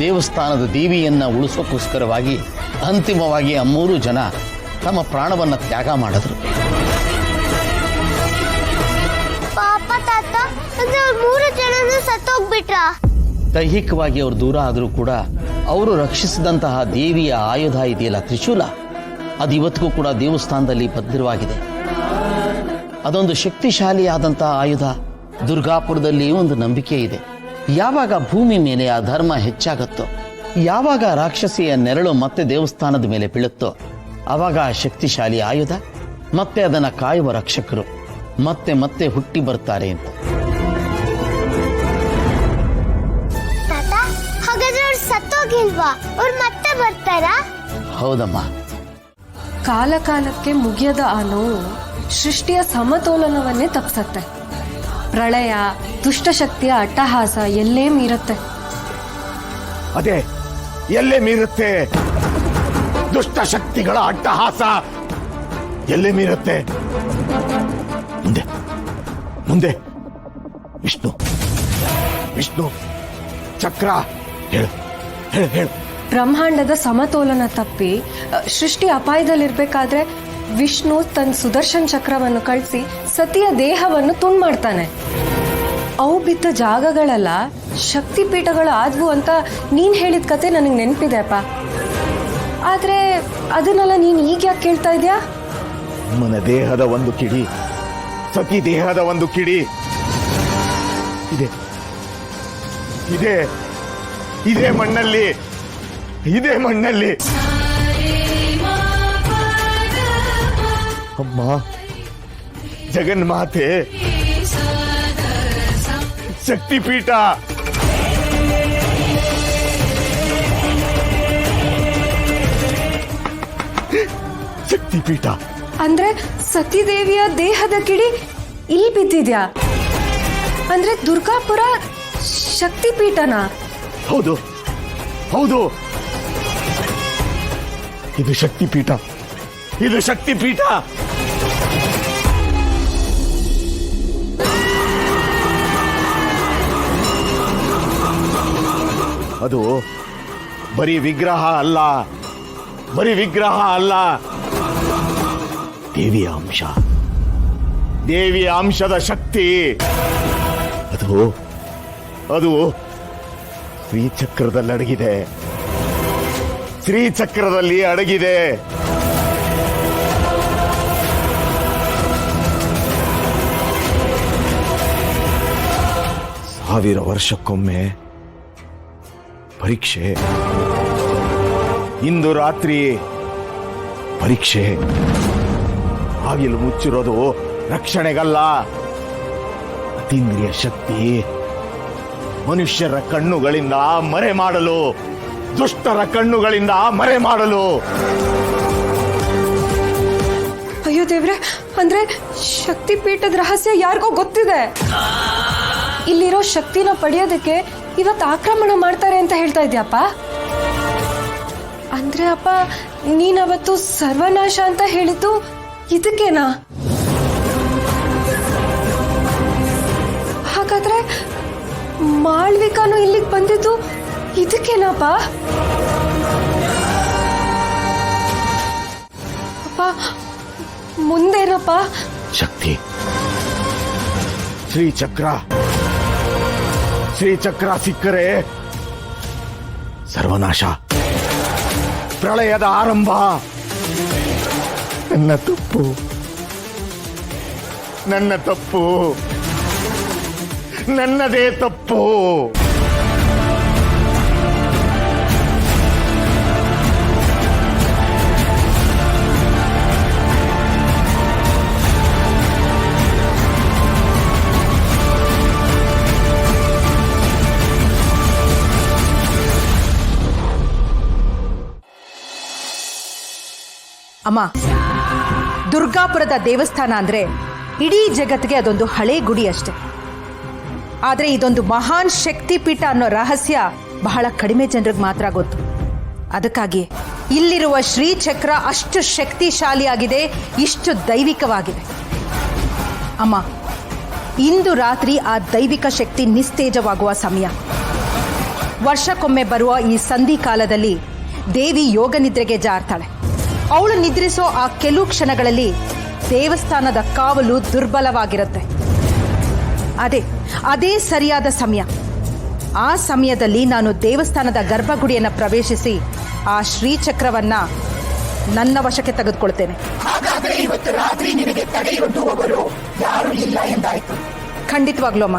ದೇವಸ್ಥಾನದ ದೇವಿಯನ್ನು ಉಳಿಸೋಕ್ಕೋಸ್ಕರವಾಗಿ ಅಂತಿಮವಾಗಿ ಆ 3 ಜನ ತಮ್ಮ ಪ್ರಾಣವನ್ನು ತ್ಯಾಗ ಮಾಡಿದ್ರು. ಪಾಪ ತಾತ, ಅಂದ್ರೆ ಅವ್ರು 3 ಜನನು ಸತ್ತೋಗ್ಬಿಟ್ರ? ದೈಹಿಕವಾಗಿ ಅವರು ದೂರ ಆದರೂ ಕೂಡ ಅವರು ರಕ್ಷಿಸಿದಂತಹ ದೇವಿಯ ಆಯುಧ ಇದೆಯಲ್ಲ, ತ್ರಿಶೂಲ, ಅದು ಇವತ್ತಿಗೂ ಕೂಡ ದೇವಸ್ಥಾನದಲ್ಲಿ ಭದ್ರವಾಗಿದೆ. ಅದೊಂದು ಶಕ್ತಿಶಾಲಿಯಾದಂತಹ ಆಯುಧ. ದುರ್ಗಾಪುರದಲ್ಲಿ ಒಂದು ನಂಬಿಕೆ ಇದೆ, ಯಾವಾಗ ಭೂಮಿ ಮೇಲೆ ಆ ಧರ್ಮ ಹೆಚ್ಚಾಗುತ್ತೋ, ಯಾವಾಗ ರಾಕ್ಷಸಿಯ ನೆರಳು ಮತ್ತೆ ದೇವಸ್ಥಾನದ ಮೇಲೆ ಬೀಳುತ್ತೋ, ಆವಾಗ ಆ ಶಕ್ತಿಶಾಲಿ ಆಯುಧ ಮತ್ತೆ ಅದನ್ನು ಕಾಯುವ ರಕ್ಷಕರು ಮತ್ತೆ ಮತ್ತೆ ಹುಟ್ಟಿ ಬರ್ತಾರೆ ಅಂತ. ತಾತ, ಹಾಗಾದ್ರೆ ಅವ್ರು ಸತ್ತೋಗಿಲ್ವಾ? ಅವ್ರು ಮತ್ತೆ ಬರ್ತಾರಾ? ಹೌದಮ್ಮ. ಕಾಲ ಕಾಲಕ್ಕೆ ಮುಗಿಯದ ಆ ನೋವು ಸೃಷ್ಟಿಯ ಸಮತೋಲನವನ್ನೇ ತಪ್ಪಿಸತ್ತೆ. ಪ್ರಳಯ, ದುಷ್ಟಶಕ್ತಿಯ ಅಟ್ಟಹಾಸ ಎಲ್ಲೇ ಮೀರುತ್ತೆ. ಅದೇ ಎಲ್ಲೇ ಮೀರುತ್ತೆ, ದುಷ್ಟಶಕ್ತಿಗಳ ಅಟ್ಟಹಾಸ ಎಲ್ಲೇ ಮೀರುತ್ತೆ. ಮುಂದೆ ಮುಂದೆ ವಿಷ್ಣು ವಿಷ್ಣು ಚಕ್ರ ಹೇಳು ಹೇಳು ಹೇಳು. ಬ್ರಹ್ಮಾಂಡದ ಸಮತೋಲನ ತಪ್ಪಿ ಸೃಷ್ಟಿ ಅಪಾಯದಲ್ಲಿರ್ಬೇಕಾದ್ರೆ ವಿಷ್ಣು ತನ್ನ ಸುದರ್ಶನ್ ಚಕ್ರವನ್ನು ಕಳಿಸಿ ಸತಿಯ ದೇಹವನ್ನು ತುಂಡು ಮಾಡ್ತಾನೆ. ಅವು ಬಿದ್ದ ಜಾಗಗಳೆಲ್ಲ ಶಕ್ತಿಪೀಠಗಳು ಆದ್ವು ಅಂತ ನೀನ್ ಹೇಳಿದ ಕತೆ ನನಗೆ ನೆನಪಿದೆ ಅಪ್ಪ. ಆದ್ರೆ ಅದನ್ನೆಲ್ಲ ನೀನ್ ಈಗ ಯಾಕೆ ಕೇಳ್ತಾ ಇದ್ಯಾ? ಅಮ್ಮನ ದೇಹದ ಒಂದು ಕಿಡಿ, ಸತಿ ದೇಹದ ಒಂದು ಕಿಡಿ ಇದೆ ಇದೆ ಇದೇ ಮಣ್ಣಲ್ಲಿ, ಇದೇ ಮಣ್ಣಲ್ಲಿ. ಅಮ್ಮ ಜಗನ್ಮಾತೆ, ಶಕ್ತಿಪೀಠ, ಶಕ್ತಿಪೀಠ. ಅಂದ್ರೆ ಸತಿದೇವಿಯ ದೇಹದ ಕಿಡಿ ಇಲ್ಲಿ ಬಿದ್ದಿದ್ಯಾ? ಅಂದ್ರೆ ದುರ್ಗಾಪುರ ಶಕ್ತಿಪೀಠನಾ? ಹೌದು ಹೌದು, ಇದು ಶಕ್ತಿಪೀಠ, ಇದು ಶಕ್ತಿಪೀಠ. ಅದು ಬರೀ ವಿಗ್ರಹ ಅಲ್ಲ, ಬರೀ ವಿಗ್ರಹ ಅಲ್ಲ, ದೇವಿಯ ಅಂಶ, ದೇವಿಯ ಅಂಶದ ಶಕ್ತಿ. ಅದು ಅದು ಶ್ರೀಚಕ್ರದಲ್ಲಿ ಅಡಗಿದೆ, ಶ್ರೀಚಕ್ರದಲ್ಲಿ ಅಡಗಿದೆ. ಸಾವಿರ ವರ್ಷಕ್ಕೊಮ್ಮೆ ಪರೀಕ್ಷೆ, ಇಂದು ರಾತ್ರಿ ಪರೀಕ್ಷೆ. ಬಾಗಿಲು ಮುಚ್ಚಿರೋದು ರಕ್ಷಣೆಗಲ್ಲ, ಅತೀಂದ್ರಿಯ ಶಕ್ತಿ ಮನುಷ್ಯರ ಕಣ್ಣುಗಳಿಂದ ಮರೆ ಮಾಡಲು, ದುಷ್ಟರ ಕಣ್ಣುಗಳಿಂದ ಮರೆ ಮಾಡಲು. ಅಯ್ಯೋ ದೇವ್ರೆ, ಅಂದ್ರೆ ಶಕ್ತಿಪೀಠದ ರಹಸ್ಯ ಯಾರಿಗೋ ಗೊತ್ತಿದೆ. ಇಲ್ಲಿರೋ ಶಕ್ತಿನ ಪಡೆಯೋದಕ್ಕೆ ಇವತ್ತು ಆಕ್ರಮಣ ಮಾಡ್ತಾರೆ ಅಂತ ಹೇಳ್ತಾ ಇದ್ಯಪ್ಪ. ಅಂದ್ರೆ ಅಪ್ಪ, ನೀನವತ್ತು ಸರ್ವನಾಶ ಅಂತ ಹೇಳಿದ್ದು ಇದಕ್ಕೇನಾ? ಹಾಗಾದ್ರೆ ಮಾಳ್ವಿಕಾನು ಇಲ್ಲಿಗೆ ಬಂದಿದ್ದು ಇದಕ್ಕೇನಪ್ಪ? ಅಪ್ಪ, ಮುಂದೇನಪ್ಪ? ಶಕ್ತಿ, ಶ್ರೀಚಕ್ರ, ಶ್ರೀಚಕ್ರ ಸಿಕ್ಕರೆ ಸರ್ವನಾಶ, ಪ್ರಳಯದ ಆರಂಭ. ನನ್ನ ತಪ್ಪು, ನನ್ನ ತಪ್ಪು, ನನ್ನದೇ ತಪ್ಪು. ಅಮ್ಮ, ದುರ್ಗಾಪುರದ ದೇವಸ್ಥಾನ ಅಂದ್ರೆ ಇಡೀ ಜಗತ್ತಿಗೆ ಅದೊಂದು ಹಳೆ ಗುಡಿ ಅಷ್ಟೆ. ಆದರೆ ಇದೊಂದು ಮಹಾನ್ ಶಕ್ತಿಪೀಠ ಅನ್ನೋ ರಹಸ್ಯ ಬಹಳ ಕಡಿಮೆ ಜನರಿಗೆ ಮಾತ್ರ ಗೊತ್ತು. ಅದಕ್ಕಾಗಿ ಇಲ್ಲಿರುವ ಶ್ರೀಚಕ್ರ ಅಷ್ಟು ಶಕ್ತಿಶಾಲಿಯಾಗಿದೆ, ಇಷ್ಟು ದೈವಿಕವಾಗಿದೆ. ಅಮ್ಮ, ಇಂದು ರಾತ್ರಿ ಆ ದೈವಿಕ ಶಕ್ತಿ ನಿಸ್ತೇಜವಾಗುವ ಸಮಯ. ವರ್ಷಕ್ಕೊಮ್ಮೆ ಬರುವ ಈ ಸಂಧಿ ಕಾಲದಲ್ಲಿ ದೇವಿ ಯೋಗ ನಿದ್ರೆಗೆ ಜಾರ್ತಾಳೆ. ಅವಳು ನಿದ್ರಿಸೋ ಆ ಕೆಲವು ಕ್ಷಣಗಳಲ್ಲಿ ದೇವಸ್ಥಾನದ ಕಾವಲು ದುರ್ಬಲವಾಗಿರುತ್ತೆ. ಅದೇ ಸರಿಯಾದ ಸಮಯ. ಆ ಸಮಯದಲ್ಲಿ ನಾನು ದೇವಸ್ಥಾನದ ಗರ್ಭಗುಡಿಯನ್ನು ಪ್ರವೇಶಿಸಿ ಆ ಶ್ರೀಚಕ್ರವನ್ನ ನನ್ನ ವಶಕ್ಕೆ ತೆಗೆದುಕೊಳ್ತೇನೆ. ಖಂಡಿತವಾಗ್ಲೂ ಅಮ್ಮ,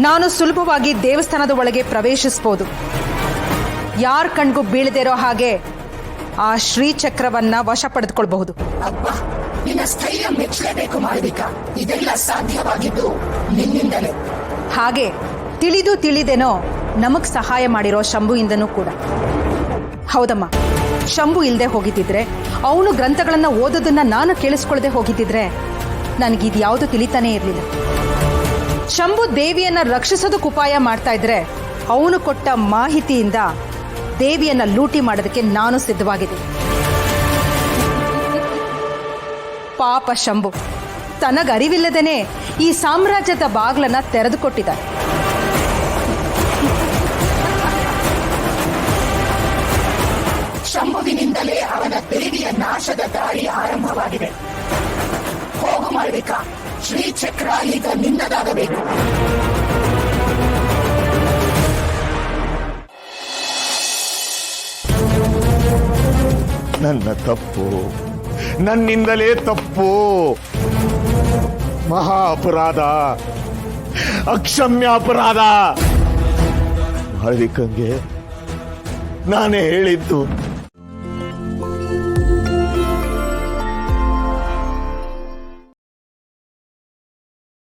ನಾನು ಸುಲಭವಾಗಿ ದೇವಸ್ಥಾನದ ಒಳಗೆ ಪ್ರವೇಶಿಸಬಹುದು. ಯಾರ ಕಣ್ಗೂ ಬೀಳದಿರೋ ಹಾಗೆ ಆ ಶ್ರೀಚಕ್ರವನ್ನ ವಶ ಪಡೆದುಕೊಳ್ಬಹುದು. ಹಾಗೆ ತಿಳಿದೇನೋ ನಮಗ್ ಸಹಾಯ ಮಾಡಿರೋ ಶಂಭುಯಿಂದನೂ ಕೂಡ. ಹೌದಮ್ಮ, ಶಂಭು ಇಲ್ಲದೆ ಹೋಗಿದ್ದಿದ್ರೆ, ಅವನು ಗ್ರಂಥಗಳನ್ನ ಓದೋದನ್ನ ನಾನು ಕೇಳಿಸ್ಕೊಳ್ಳದೆ ಹೋಗಿದ್ದಿದ್ರೆ ನನಗಿದ್ಯಾವುದು ತಿಳಿತಾನೇ ಇರಲಿಲ್ಲ. ಶಂಭು ದೇವಿಯನ್ನ ರಕ್ಷಿಸೋದಕ್ಕೆ ಉಪಾಯ ಮಾಡ್ತಾ ಇದ್ರೆ, ಅವನು ಕೊಟ್ಟ ಮಾಹಿತಿಯಿಂದ ದೇವಿಯನ್ನ ಲೂಟಿ ಮಾಡೋದಕ್ಕೆ ನಾನು ಸಿದ್ಧವಾಗಿದ್ದೀನಿ. ಪಾಪ ಶಂಭು ತನಗರಿವಿಲ್ಲದೇನೆ ಈ ಸಾಮ್ರಾಜ್ಯದ ಬಾಗ್ಲನ್ನ ತೆರೆದುಕೊಟ್ಟಿದ್ದಾನೆ. ಶಂಭುವಿನಿಂದಲೇ ಅವನ ದೇವಿಯ ನಾಶದ ದಾರಿ ಆರಂಭವಾಗಿದೆ. ಹೋಗು ಮಾಡಬೇಕಾ, ಶ್ರೀಚಕ್ರ ಈಗ ನಿನ್ನದಾಗಬೇಕು. ನನ್ನ ತಪ್ಪು, ನನ್ನಿಂದಲೇ ತಪ್ಪು, ಮಹಾ ಅಪರಾಧ, ಅಕ್ಷಮ್ಯ ಅಪರಾಧ. ಮಾಳವಿಕಂಗೆ ನಾನೇ ಹೇಳಿದ್ದು